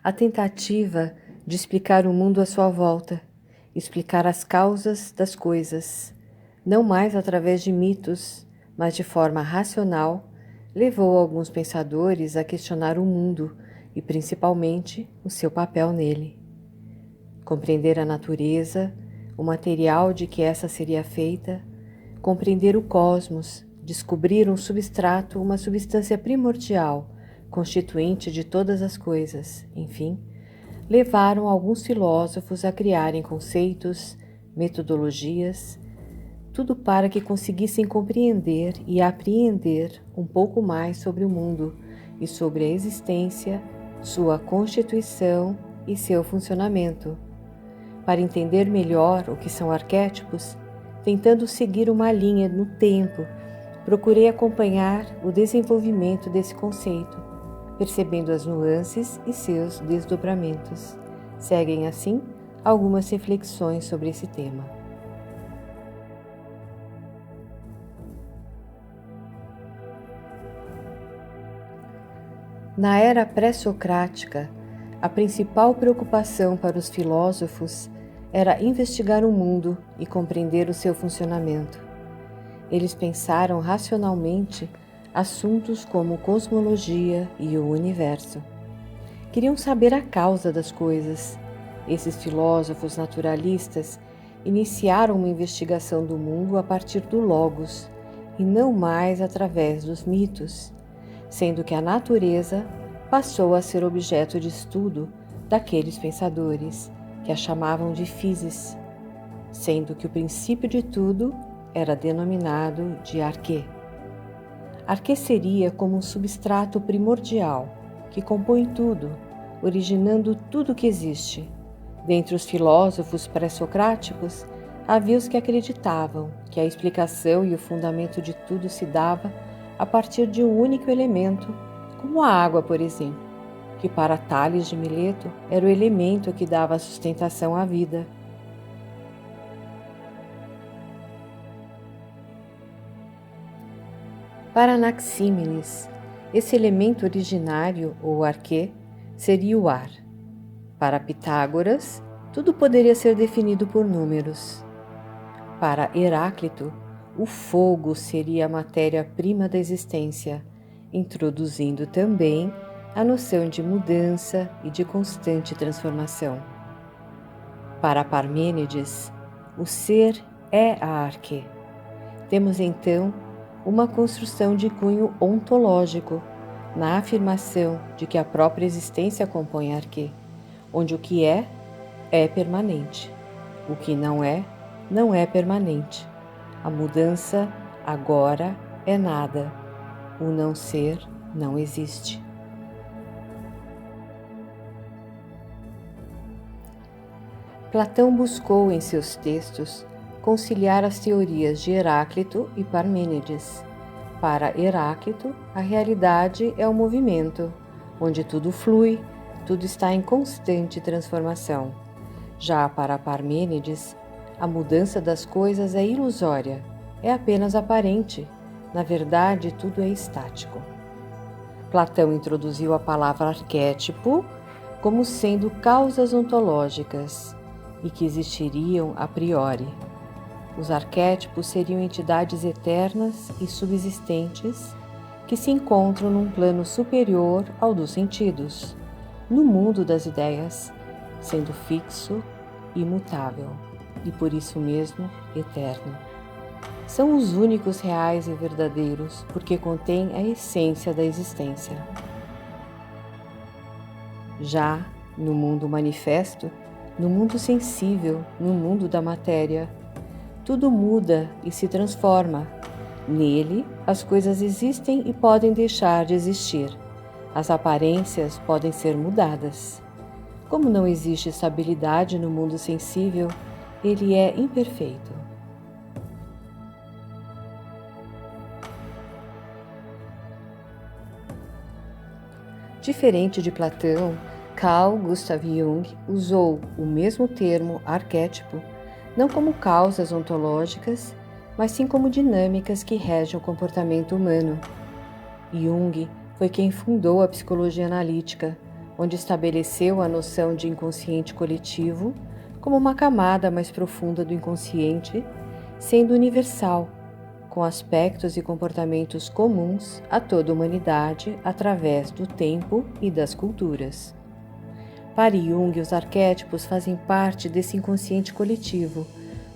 a tentativa de explicar o mundo à sua volta, explicar as causas das coisas, não mais através de mitos, mas de forma racional, levou alguns pensadores a questionar o mundo e principalmente o seu papel nele. Compreender a natureza, o material de que essa seria feita, compreender o cosmos, descobrir um substrato, uma substância primordial, constituinte de todas as coisas, enfim, levaram alguns filósofos a criarem conceitos, metodologias, tudo para que conseguissem compreender e apreender um pouco mais sobre o mundo e sobre a existência, sua constituição e seu funcionamento. Para entender melhor o que são arquétipos, tentando seguir uma linha no tempo, procurei acompanhar o desenvolvimento desse conceito, percebendo as nuances e seus desdobramentos. Seguem, assim, algumas reflexões sobre esse tema. Na era pré-socrática, a principal preocupação para os filósofos era investigar o mundo e compreender o seu funcionamento. Eles pensaram racionalmente assuntos como cosmologia e o universo. Queriam saber a causa das coisas. Esses filósofos naturalistas iniciaram uma investigação do mundo a partir do logos e não mais através dos mitos, sendo que a natureza passou a ser objeto de estudo daqueles pensadores que a chamavam de physis, sendo que o princípio de tudo era denominado de arquê. Arquê seria como um substrato primordial que compõe tudo, originando tudo que existe. Dentre os filósofos pré-socráticos, havia os que acreditavam que a explicação e o fundamento de tudo se dava a partir de um único elemento, como a água, por exemplo, que para Tales de Mileto era o elemento que dava sustentação à vida. Para Anaxímenes, esse elemento originário, ou arquê, seria o ar. Para Pitágoras, tudo poderia ser definido por números. Para Heráclito, o fogo seria a matéria-prima da existência, introduzindo também a noção de mudança e de constante transformação. Para Parmênides, o ser é a arquê. Temos então uma construção de cunho ontológico, na afirmação de que a própria existência compõe a arquê, onde o que é permanente, o que não é permanente. A mudança agora é nada, o não ser não existe. Platão buscou em seus textos conciliar as teorias de Heráclito e Parmênides. Para Heráclito, a realidade é o movimento, onde tudo flui, tudo está em constante transformação. Já para Parmênides, a mudança das coisas é ilusória, é apenas aparente. Na verdade, tudo é estático. Platão introduziu a palavra arquétipo como sendo causas ontológicas e que existiriam a priori. Os arquétipos seriam entidades eternas e subsistentes que se encontram num plano superior ao dos sentidos, no mundo das ideias, sendo fixo e imutável, e por isso mesmo eterno. São os únicos reais e verdadeiros, porque contêm a essência da existência. Já no mundo manifesto, no mundo sensível, no mundo da matéria, tudo muda e se transforma. Nele, as coisas existem e podem deixar de existir. As aparências podem ser mudadas. Como não existe estabilidade no mundo sensível, ele é imperfeito. Diferente de Platão, Carl Gustav Jung usou o mesmo termo arquétipo não como causas ontológicas, mas sim como dinâmicas que regem o comportamento humano. Jung foi quem fundou a psicologia analítica, onde estabeleceu a noção de inconsciente coletivo como uma camada mais profunda do inconsciente, sendo universal, com aspectos e comportamentos comuns a toda a humanidade através do tempo e das culturas. Para Jung, os arquétipos fazem parte desse inconsciente coletivo,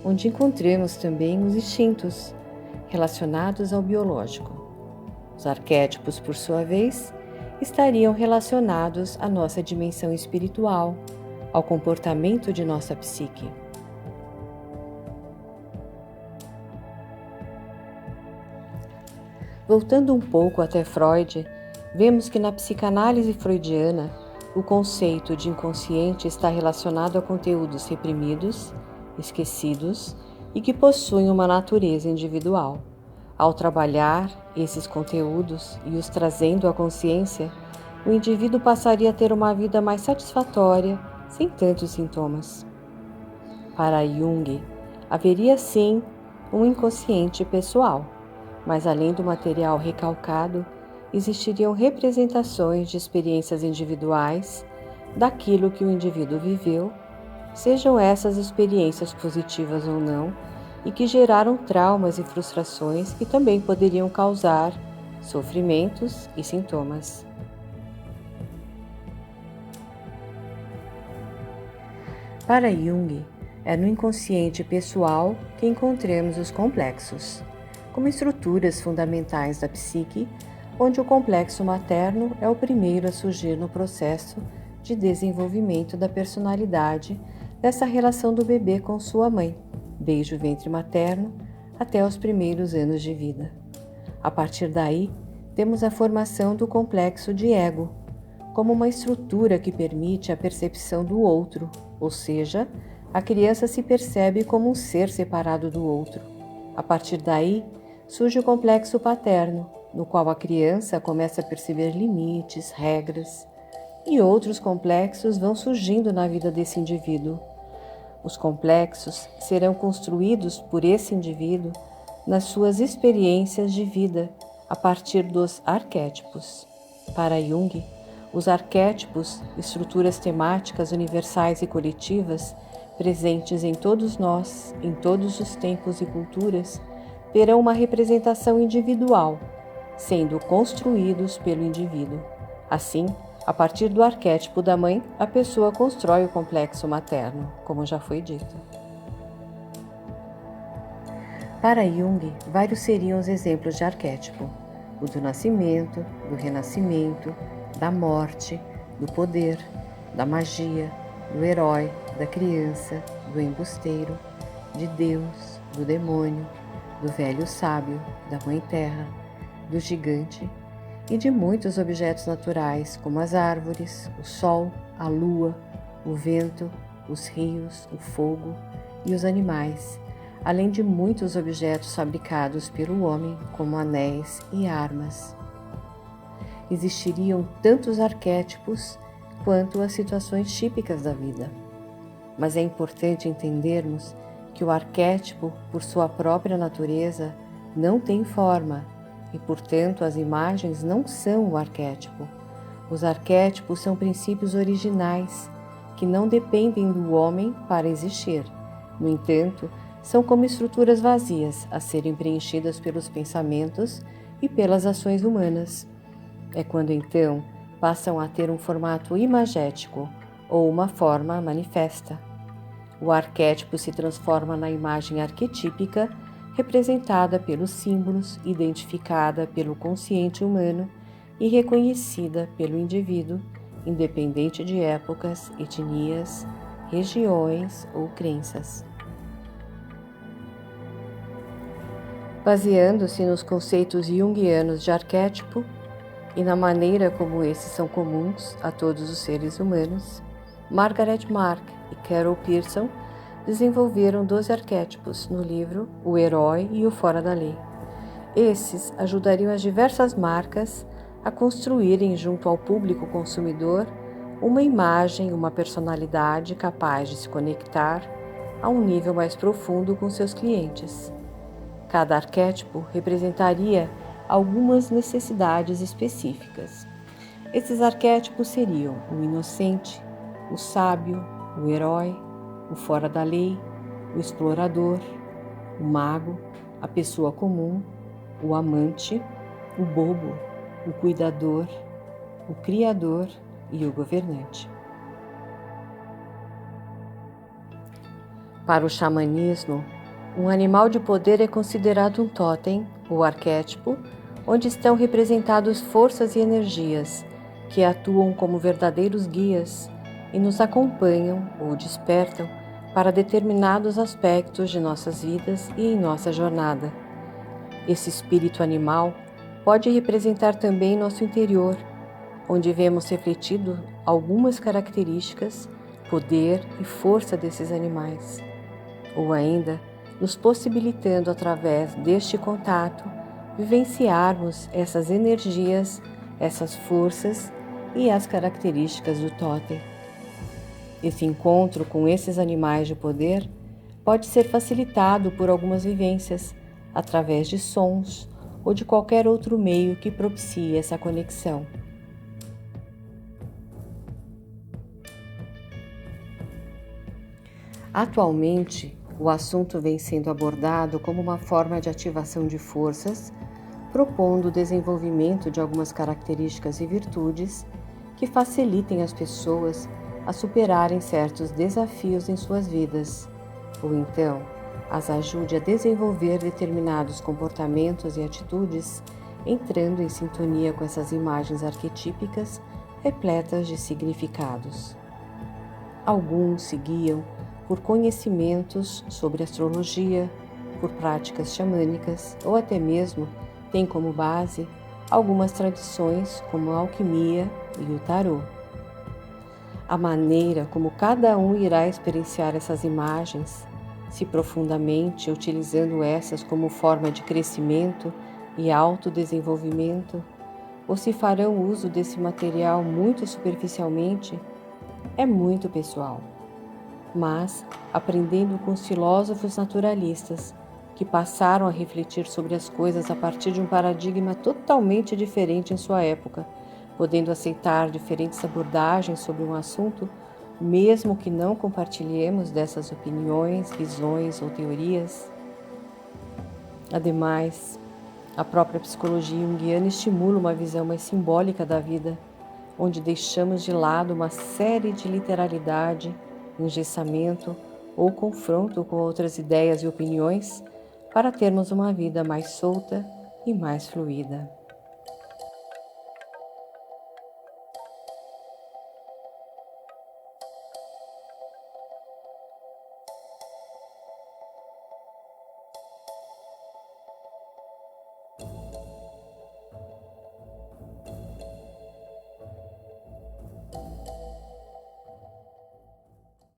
onde encontramos também os instintos, relacionados ao biológico. Os arquétipos, por sua vez, estariam relacionados à nossa dimensão espiritual, ao comportamento de nossa psique. Voltando um pouco até Freud, vemos que na psicanálise freudiana, o conceito de inconsciente está relacionado a conteúdos reprimidos, esquecidos e que possuem uma natureza individual. Ao trabalhar esses conteúdos e os trazendo à consciência, o indivíduo passaria a ter uma vida mais satisfatória, sem tantos sintomas. Para Jung, haveria sim um inconsciente pessoal, mas além do material recalcado, existiriam representações de experiências individuais daquilo que o indivíduo viveu, sejam essas experiências positivas ou não, e que geraram traumas e frustrações que também poderiam causar sofrimentos e sintomas. Para Jung, é no inconsciente pessoal que encontramos os complexos, como estruturas fundamentais da psique, onde o complexo materno é o primeiro a surgir no processo de desenvolvimento da personalidade dessa relação do bebê com sua mãe, desde o ventre materno até os primeiros anos de vida. A partir daí, temos a formação do complexo de ego, como uma estrutura que permite a percepção do outro, ou seja, a criança se percebe como um ser separado do outro. A partir daí, surge o complexo paterno, no qual a criança começa a perceber limites, regras, e outros complexos vão surgindo na vida desse indivíduo. Os complexos serão construídos por esse indivíduo nas suas experiências de vida, a partir dos arquétipos. Para Jung, os arquétipos, estruturas temáticas universais e coletivas, presentes em todos nós, em todos os tempos e culturas, terão uma representação individual, sendo construídos pelo indivíduo. Assim, a partir do arquétipo da mãe, a pessoa constrói o complexo materno, como já foi dito. Para Jung, vários seriam os exemplos de arquétipo: o do nascimento, do renascimento, da morte, do poder, da magia, do herói, da criança, do embusteiro, de Deus, do demônio, do velho sábio, da mãe terra, do gigante e de muitos objetos naturais, como as árvores, o sol, a lua, o vento, os rios, o fogo e os animais, além de muitos objetos fabricados pelo homem, como anéis e armas. Existiriam tantos arquétipos quanto as situações típicas da vida. Mas é importante entendermos que o arquétipo, por sua própria natureza, não tem forma e, portanto, as imagens não são o arquétipo. Os arquétipos são princípios originais que não dependem do homem para existir. No entanto, são como estruturas vazias a serem preenchidas pelos pensamentos e pelas ações humanas. É quando, então, passam a ter um formato imagético ou uma forma manifesta. O arquétipo se transforma na imagem arquetípica, representada pelos símbolos, identificada pelo consciente humano e reconhecida pelo indivíduo, independente de épocas, etnias, regiões ou crenças. Baseando-se nos conceitos junguianos de arquétipo e na maneira como esses são comuns a todos os seres humanos, Margaret Mark e Carol Pearson desenvolveram 12 arquétipos no livro O Herói e o Fora da Lei. Esses ajudariam as diversas marcas a construírem junto ao público consumidor uma imagem, uma personalidade capaz de se conectar a um nível mais profundo com seus clientes. Cada arquétipo representaria algumas necessidades específicas. Esses arquétipos seriam o inocente, o sábio, o herói, o fora da lei, o explorador, o mago, a pessoa comum, o amante, o bobo, o cuidador, o criador e o governante. Para o xamanismo, um animal de poder é considerado um totem, ou arquétipo, onde estão representados forças e energias que atuam como verdadeiros guias e nos acompanham ou despertam para determinados aspectos de nossas vidas e em nossa jornada. Esse espírito animal pode representar também nosso interior, onde vemos refletido algumas características, poder e força desses animais, ou ainda nos possibilitando, através deste contato, vivenciarmos essas energias, essas forças e as características do totem. Esse encontro com esses animais de poder pode ser facilitado por algumas vivências, através de sons ou de qualquer outro meio que propicie essa conexão. Atualmente, o assunto vem sendo abordado como uma forma de ativação de forças, propondo o desenvolvimento de algumas características e virtudes que facilitem as pessoas a superarem certos desafios em suas vidas, ou então as ajude a desenvolver determinados comportamentos e atitudes, entrando em sintonia com essas imagens arquetípicas repletas de significados. Alguns se guiam por conhecimentos sobre astrologia, por práticas xamânicas ou até mesmo têm como base algumas tradições como a alquimia e o tarô. A maneira como cada um irá experienciar essas imagens, se profundamente utilizando essas como forma de crescimento e autodesenvolvimento, ou se farão uso desse material muito superficialmente, é muito pessoal. Mas, aprendendo com os filósofos naturalistas, que passaram a refletir sobre as coisas a partir de um paradigma totalmente diferente em sua época, podendo aceitar diferentes abordagens sobre um assunto, mesmo que não compartilhemos dessas opiniões, visões ou teorias. Ademais, a própria psicologia junguiana estimula uma visão mais simbólica da vida, onde deixamos de lado uma série de literalidade, engessamento ou confronto com outras ideias e opiniões para termos uma vida mais solta e mais fluida.